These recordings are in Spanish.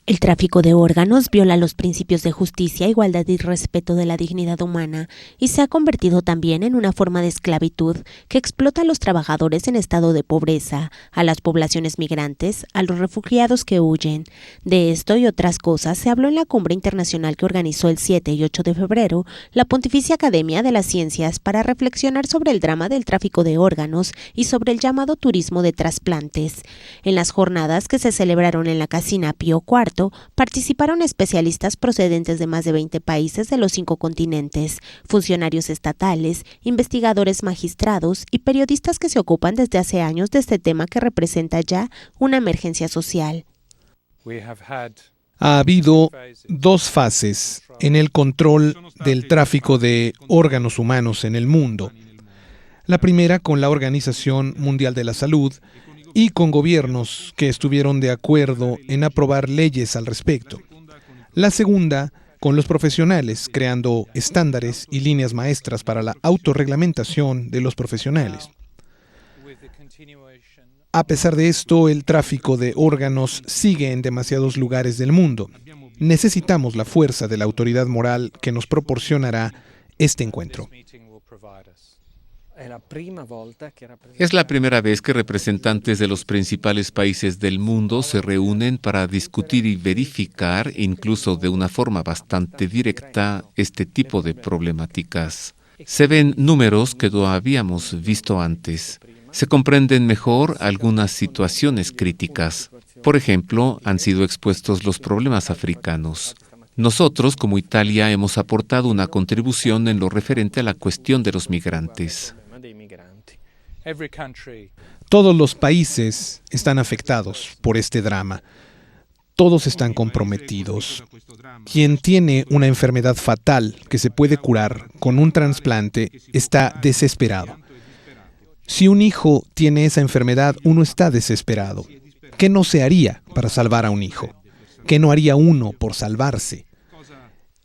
El tráfico de órganos viola los principios de justicia, igualdad y respeto de la dignidad humana y se ha convertido también en una forma de esclavitud que explota a los trabajadores en estado de pobreza, a las poblaciones migrantes, a los refugiados que huyen. De esto y otras cosas se habló en la cumbre internacional que organizó el 7 y 8 de febrero la Pontificia Academia de las Ciencias para reflexionar sobre el drama del tráfico de órganos y sobre el llamado turismo de trasplantes. En las jornadas que se celebraron en la Casina Pío IV, participaron especialistas procedentes de más de 20 países de los 5 continentes, funcionarios estatales, investigadores magistrados y periodistas que se ocupan desde hace años de este tema que representa ya una emergencia social. Ha habido 2 fases en el control del tráfico de órganos humanos en el mundo. La primera con la Organización Mundial de la Salud y con gobiernos que estuvieron de acuerdo en aprobar leyes al respecto. La segunda con los profesionales, creando estándares y líneas maestras para la autorreglamentación de los profesionales. A pesar de esto, el tráfico de órganos sigue en demasiados lugares del mundo. Necesitamos la fuerza de la autoridad moral que nos proporcionará este encuentro. Es la primera vez que representantes de los principales países del mundo se reúnen para discutir y verificar, incluso de una forma bastante directa, este tipo de problemáticas. Se ven números que no habíamos visto antes. Se comprenden mejor algunas situaciones críticas. Por ejemplo, han sido expuestos los problemas africanos. Nosotros, como Italia, hemos aportado una contribución en lo referente a la cuestión de los migrantes. Todos los países están afectados por este drama. Todos están comprometidos. Quien tiene una enfermedad fatal que se puede curar con un trasplante está desesperado. Si un hijo tiene esa enfermedad, uno está desesperado. ¿Qué no se haría para salvar a un hijo? ¿Qué no haría uno por salvarse?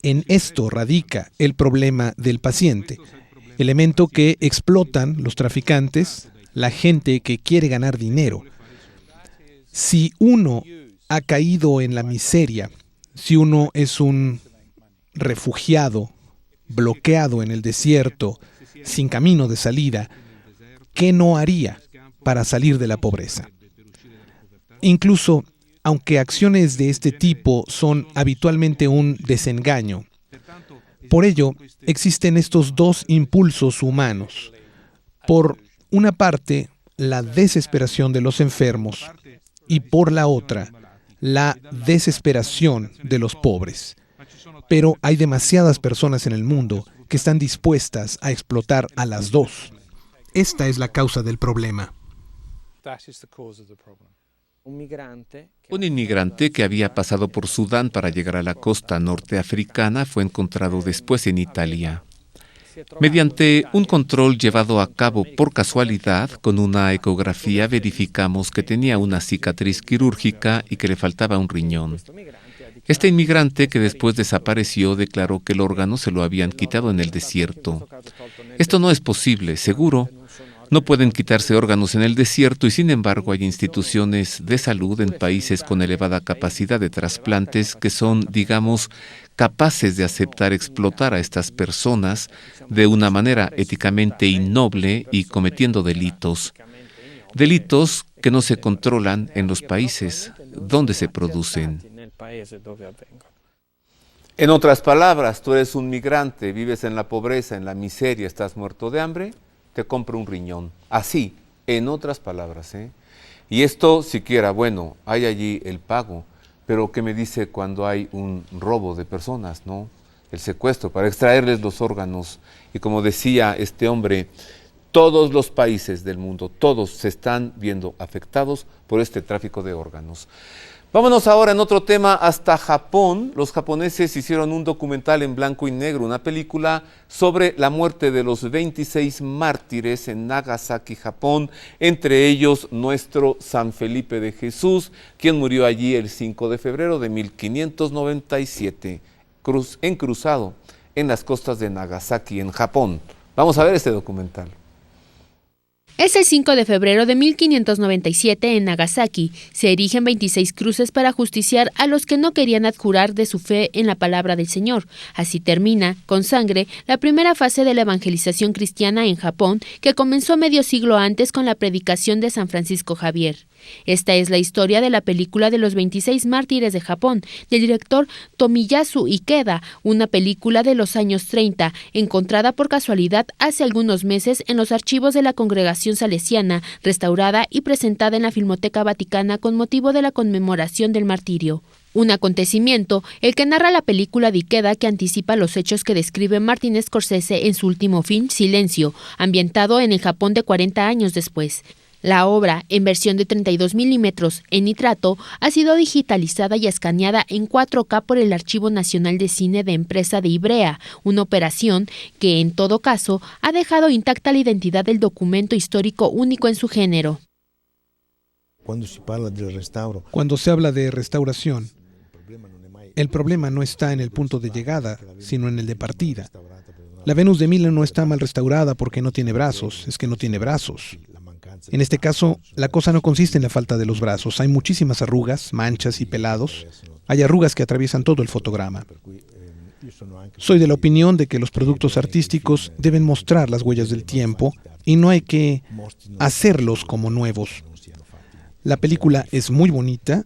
En esto radica el problema del paciente, elemento que explotan los traficantes, la gente que quiere ganar dinero. Si uno ha caído en la miseria, si uno es un refugiado, bloqueado en el desierto, sin camino de salida, ¿qué no haría para salir de la pobreza? Incluso, aunque acciones de este tipo son habitualmente un desengaño, por ello existen estos 2 impulsos humanos. Por una parte, la desesperación de los enfermos y por la otra, la desesperación de los pobres. Pero hay demasiadas personas en el mundo que están dispuestas a explotar a las 2. Esta es la causa del problema. Un inmigrante que había pasado por Sudán para llegar a la costa norteafricana fue encontrado después en Italia. Mediante un control llevado a cabo por casualidad, con una ecografía verificamos que tenía una cicatriz quirúrgica y que le faltaba un riñón. Este inmigrante, que después desapareció, declaró que el órgano se lo habían quitado en el desierto. Esto no es posible, seguro. No pueden quitarse órganos en el desierto y sin embargo hay instituciones de salud en países con elevada capacidad de trasplantes que son, digamos, capaces de aceptar explotar a estas personas de una manera éticamente innoble y cometiendo delitos. Delitos que no se controlan en los países donde se producen. En otras palabras, tú eres un migrante, vives en la pobreza, en la miseria, estás muerto de hambre, te compro un riñón. Así, en otras palabras, Y esto siquiera, bueno, hay allí el pago, pero ¿qué me dice cuando hay un robo de personas, no? El secuestro, para extraerles los órganos. Y como decía este hombre, todos los países del mundo, todos se están viendo afectados por este tráfico de órganos. Vámonos ahora en otro tema hasta Japón. Los japoneses hicieron un documental en blanco y negro, una película sobre la muerte de los 26 mártires en Nagasaki, Japón, entre ellos nuestro San Felipe de Jesús, quien murió allí el 5 de febrero de 1597, cruzado en las costas de Nagasaki, en Japón. Vamos a ver este documental. Es el 5 de febrero de 1597 en Nagasaki. Se erigen 26 cruces para justiciar a los que no querían adjurar de su fe en la palabra del Señor. Así termina, con sangre, la primera fase de la evangelización cristiana en Japón, que comenzó medio siglo antes con la predicación de San Francisco Javier. Esta es la historia de la película de los 26 mártires de Japón, del director Tomiyasu Ikeda, una película de los años 30, encontrada por casualidad hace algunos meses en los archivos de la Congregación Salesiana, restaurada y presentada en la Filmoteca Vaticana con motivo de la conmemoración del martirio. Un acontecimiento, el que narra la película de Ikeda, que anticipa los hechos que describe Martin Scorsese en su último film, Silencio, ambientado en el Japón de 40 años después. La obra, en versión de 32 milímetros en nitrato, ha sido digitalizada y escaneada en 4K por el Archivo Nacional de Cine de Empresa de Ivrea, una operación que, en todo caso, ha dejado intacta la identidad del documento histórico único en su género. Cuando se habla de restauración, el problema no está en el punto de llegada, sino en el de partida. La Venus de Milo no está mal restaurada porque no tiene brazos, es que no tiene brazos. En este caso, la cosa no consiste en la falta de los brazos. Hay muchísimas arrugas, manchas y pelados. Hay arrugas que atraviesan todo el fotograma. Soy de la opinión de que los productos artísticos deben mostrar las huellas del tiempo y no hay que hacerlos como nuevos. La película es muy bonita,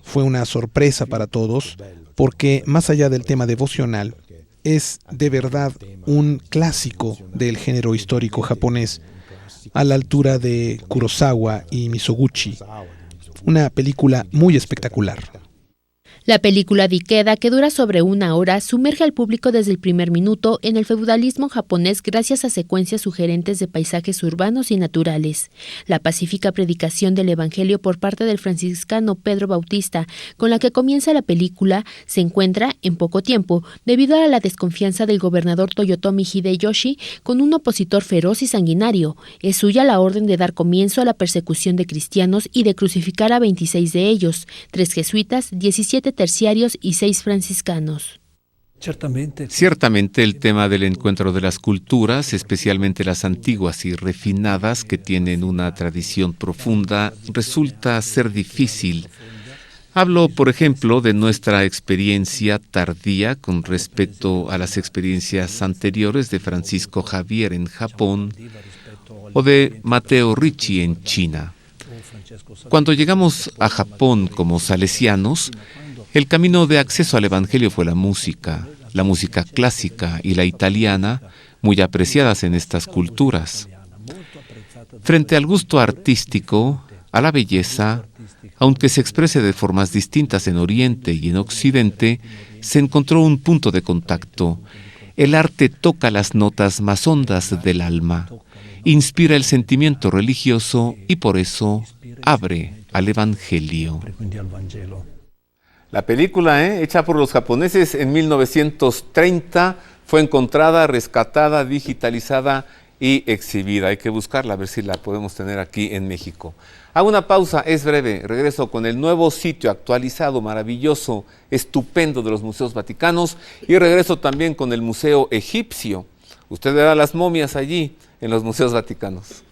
fue una sorpresa para todos, porque más allá del tema devocional, es de verdad un clásico del género histórico japonés, a la altura de Kurosawa y Mizoguchi. Una película muy espectacular. La película de Ikeda, que dura sobre 1 hora, sumerge al público desde el primer minuto en el feudalismo japonés gracias a secuencias sugerentes de paisajes urbanos y naturales. La pacífica predicación del Evangelio por parte del franciscano Pedro Bautista, con la que comienza la película, se encuentra, en poco tiempo, debido a la desconfianza del gobernador Toyotomi Hideyoshi con un opositor feroz y sanguinario. Es suya la orden de dar comienzo a la persecución de cristianos y de crucificar a 26 de ellos, 3 jesuitas, 17 terciarios y 6 franciscanos. Ciertamente el tema del encuentro de las culturas, especialmente las antiguas y refinadas que tienen una tradición profunda, resulta ser difícil. Hablo, por ejemplo, de nuestra experiencia tardía con respecto a las experiencias anteriores de Francisco Javier en Japón o de Matteo Ricci en China. Cuando llegamos a Japón como salesianos, el camino de acceso al Evangelio fue la música clásica y la italiana, muy apreciadas en estas culturas. Frente al gusto artístico, a la belleza, aunque se exprese de formas distintas en Oriente y en Occidente, se encontró un punto de contacto. El arte toca las notas más hondas del alma, inspira el sentimiento religioso y por eso abre al Evangelio. La película, hecha por los japoneses en 1930, fue encontrada, rescatada, digitalizada y exhibida. Hay que buscarla, a ver si la podemos tener aquí en México. Hago una pausa, es breve. Regreso con el nuevo sitio actualizado, maravilloso, estupendo de los museos vaticanos. Y regreso también con el Museo Egipcio. Usted verá las momias allí, en los museos vaticanos.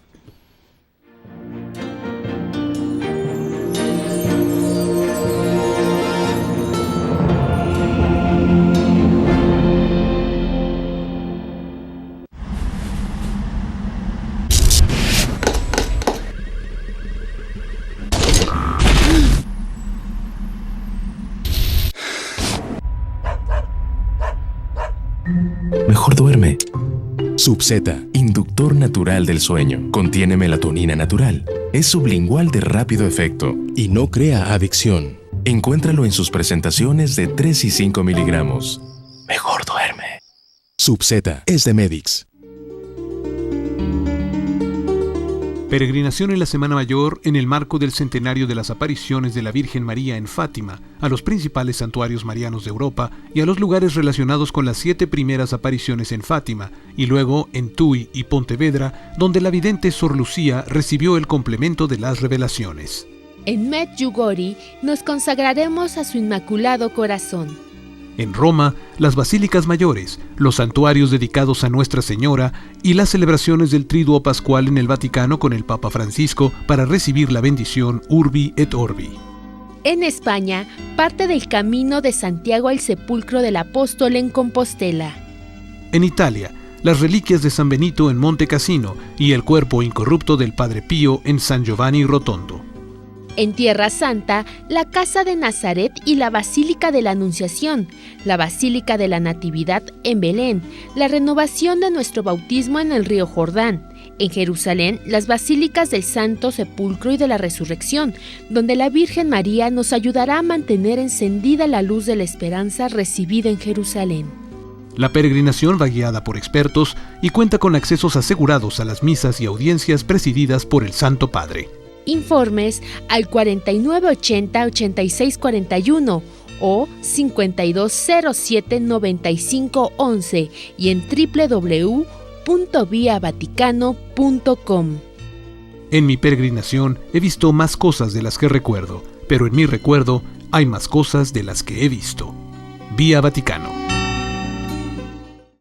Mejor duerme. Subzeta, inductor natural del sueño. Contiene melatonina natural. Es sublingual de rápido efecto y no crea adicción. Encuéntralo en sus presentaciones de 3 y 5 miligramos. Mejor duerme. Subzeta es de Medix. Peregrinación en la Semana Mayor en el marco del centenario de las apariciones de la Virgen María en Fátima, a los principales santuarios marianos de Europa y a los lugares relacionados con las 7 primeras apariciones en Fátima, y luego en Tui y Pontevedra, donde la vidente Sor Lucía recibió el complemento de las revelaciones. En Medjugorje nos consagraremos a su Inmaculado Corazón. En Roma, las basílicas mayores, los santuarios dedicados a Nuestra Señora y las celebraciones del Triduo Pascual en el Vaticano con el Papa Francisco para recibir la bendición Urbi et Orbi. En España, parte del Camino de Santiago al sepulcro del apóstol en Compostela. En Italia, las reliquias de San Benito en Monte Cassino y el cuerpo incorrupto del Padre Pío en San Giovanni Rotondo. En Tierra Santa, la Casa de Nazaret y la Basílica de la Anunciación, la Basílica de la Natividad en Belén, la renovación de nuestro bautismo en el río Jordán. En Jerusalén, las Basílicas del Santo Sepulcro y de la Resurrección, donde la Virgen María nos ayudará a mantener encendida la luz de la esperanza recibida en Jerusalén. La peregrinación va guiada por expertos y cuenta con accesos asegurados a las misas y audiencias presididas por el Santo Padre. Informes al 4980-8641 o 5207-9511 y en www.viavaticano.com. En mi peregrinación he visto más cosas de las que recuerdo, pero en mi recuerdo hay más cosas de las que he visto. Vía Vaticano.